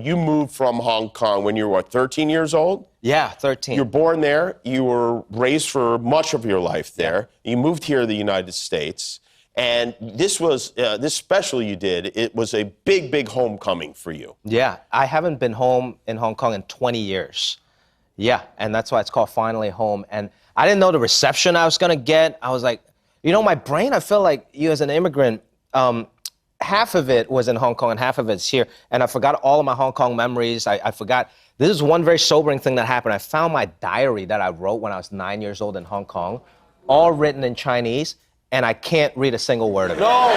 You moved from Hong Kong when you were, what, 13 years old? Yeah, 13. You're born there. You were raised for much of your life there. You moved here to the United States. And this was, this special you did, it was a big, big homecoming for you. Yeah, I haven't been home in Hong Kong in 20 years. Yeah, and that's why it's called Finally Home. And I didn't know the reception I was gonna get. I was like, you know, my brain, I feel like you as an immigrant, half of it was in Hong Kong and half of it's here. And I forgot all of my Hong Kong memories. I forgot, this is one very sobering thing that happened. I found my diary that I wrote when I was 9 years old in Hong Kong, all written in Chinese, and I can't read a single word of it. No,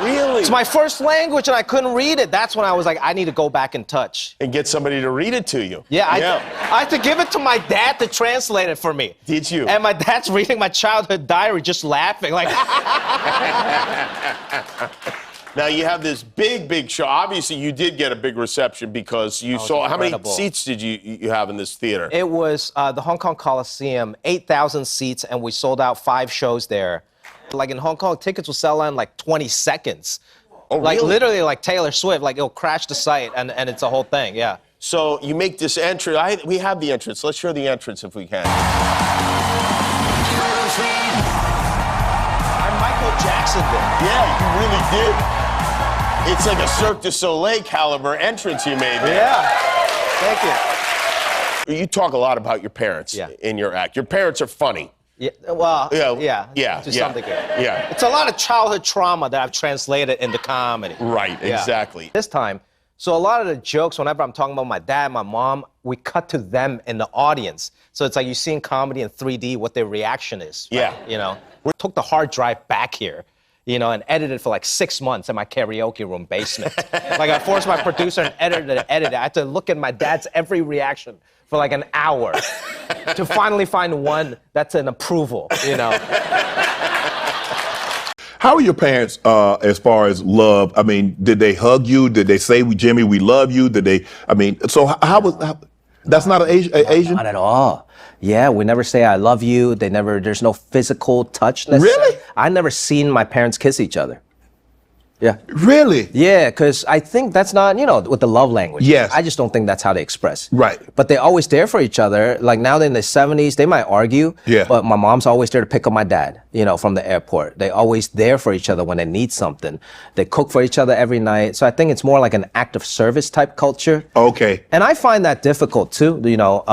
really? It's my first language and I couldn't read it. That's when I was like, I need to go back in touch. And get somebody to read it to you. Yeah, I had to give it to my dad to translate it for me. Did you? And my dad's reading my childhood diary, just laughing, like. Now you have this big, big show. Obviously, you did get a big reception because you saw. How many seats did you have in this theater? It was the Hong Kong Coliseum, 8,000 seats, and we sold out 5 shows there. Like in Hong Kong, tickets will sell out in like 20 seconds. Oh, like really? literally like Taylor Swift, like it'll crash the site and it's a whole thing, yeah. So you make this entrance. We have the entrance. Let's show the entrance if we can. I'm Michael Jackson there. Yeah, you really did. It's like a Cirque du Soleil caliber entrance you made there. Yeah, thank you. You talk a lot about your parents in your act. Your parents are funny. Yeah, well, yeah, to some degree. Yeah. It's a lot of childhood trauma that I've translated into comedy. Right, Yeah. exactly. This time, so a lot of the jokes, whenever I'm talking about my dad, my mom, we cut to them in the audience. So it's like you're seeing comedy in 3D, what their reaction is. Right? Yeah. You know, we took the hard drive back here, you know, and edited for like 6 months in my karaoke room basement. Like I forced my producer and editor to edit it. I had to look at my dad's every reaction for like an hour to finally find one that's an approval, you know. How are your parents as far as love? I mean, did they hug you? Did they say, Jimmy, we love you? Did they, I mean, so that's not an Asian? Not at all. Yeah, we never say I love you. There's no physical touch necessarily. Really? I never seen my parents kiss each other. Yeah. Really? Yeah, because I think that's not, you know, with the love language. Yes. I just don't think that's how they express. Right. But they're always there for each other. Like now they're in their 70s, they might argue. Yeah. But my mom's always there to pick up my dad, you know, from the airport. They're always there for each other when they need something. They cook for each other every night. So I think it's more like an act of service type culture. Okay. And I find that difficult too, you know,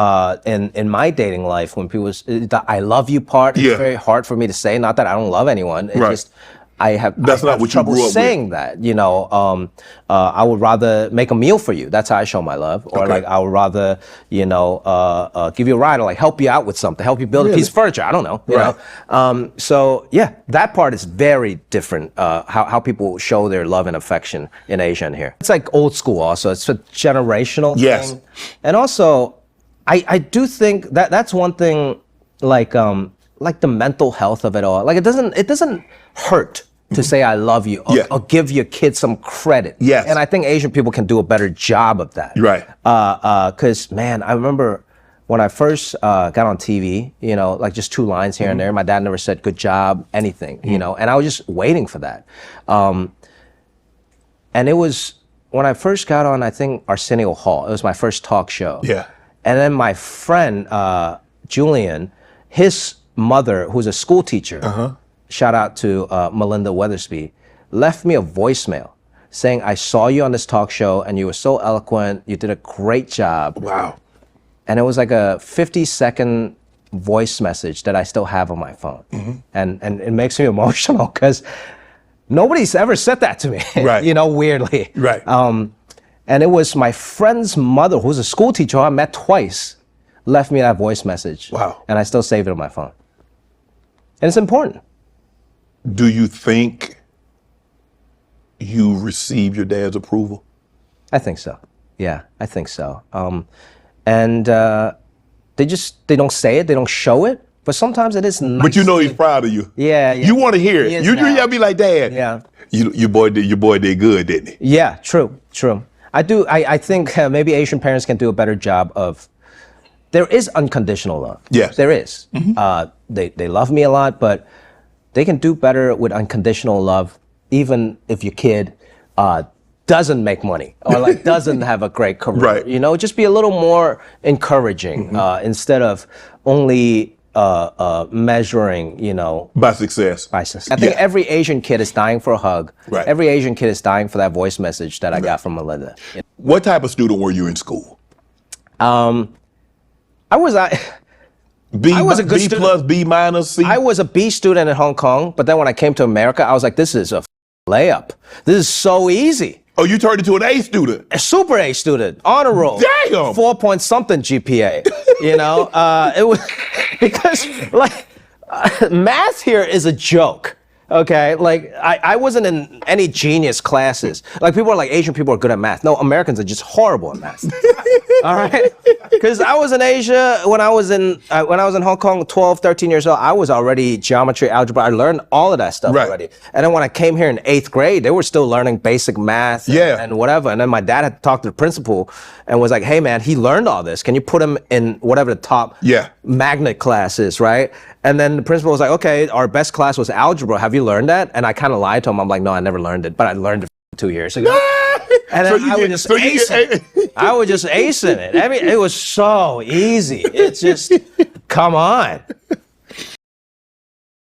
in my dating life when people, the I love you part, it's very hard for me to say. Not that I don't love anyone. It's just, I have trouble saying that, you know. I would rather make a meal for you. That's how I show my love. Or like I would rather, you know, give you a ride or like help you out with something, help you build a piece of furniture. I don't know, you know. So yeah, that part is very different. How people show their love and affection in Asia and here. It's like old school also. It's a generational thing. And also, I do think that that's one thing, like the mental health of it all. Like it doesn't hurt to say I love you or give your kid some credit. Yes. And I think Asian people can do a better job of that. Right. Because man, I remember when I first got on TV, you know, like just 2 lines here and there. My dad never said good job, anything, you know, and I was just waiting for that. And it was when I first got on, I think Arsenio Hall. It was my first talk show. Yeah. And then my friend Julian, his mother, who's a school teacher, shout out to Melinda Weathersby, left me a voicemail saying, I saw you on this talk show and you were so eloquent, you did a great job. Wow. And it was like a 50-second voice message that I still have on my phone. And it makes me emotional because nobody's ever said that to me, you know, weirdly. Right. And it was my friend's mother, who's a school teacher who I met twice, left me that voice message. Wow. And I still save it on my phone. And it's important. Do you think you received your dad's approval? I think so. Yeah, I think so. And they don't say it, they don't show it, but sometimes it is nice. But you know he's proud of you. Yeah. You want to hear it. You be like, Dad. Yeah. Your boy did good, didn't he? Yeah, true. I think maybe Asian parents can do a better job of. There is unconditional love. Yes. There is. They love me a lot, but they can do better with unconditional love, even if your kid doesn't make money or like doesn't have a great career. Right. You know, just be a little more encouraging instead of only measuring, you know, by success. I think every Asian kid is dying for a hug. Right. Every Asian kid is dying for that voice message that I got from Melinda. What type of student were you in school? I was a good B student. plus, B minus, C? I was a B student in Hong Kong, but then when I came to America, I was like, this is a layup. This is so easy. Oh, you turned into an A student. A super A student, honor roll. Damn! 4 point something GPA. You know, it was because like math here is a joke. Okay, like I wasn't in any genius classes. Like people are like Asian people are good at math. No, Americans are just horrible at math. All right, because I was in Asia when I was in Hong Kong, 12, 13 years old. I was already geometry, algebra. I learned all of that stuff already. And then when I came here in 8th grade, they were still learning basic math and whatever. And then my dad had to talk to the principal and was like, "Hey man, he learned all this. Can you put him in whatever the top magnet class is, right?" And then the principal was like, "Okay, our best class was algebra. Have you learned that?" And I kind of lied to him. I'm like, "No, I never learned it, but I learned it 2 years ago." And then I would just ace it. I was just acing it. I mean, it was so easy. It's just, come on.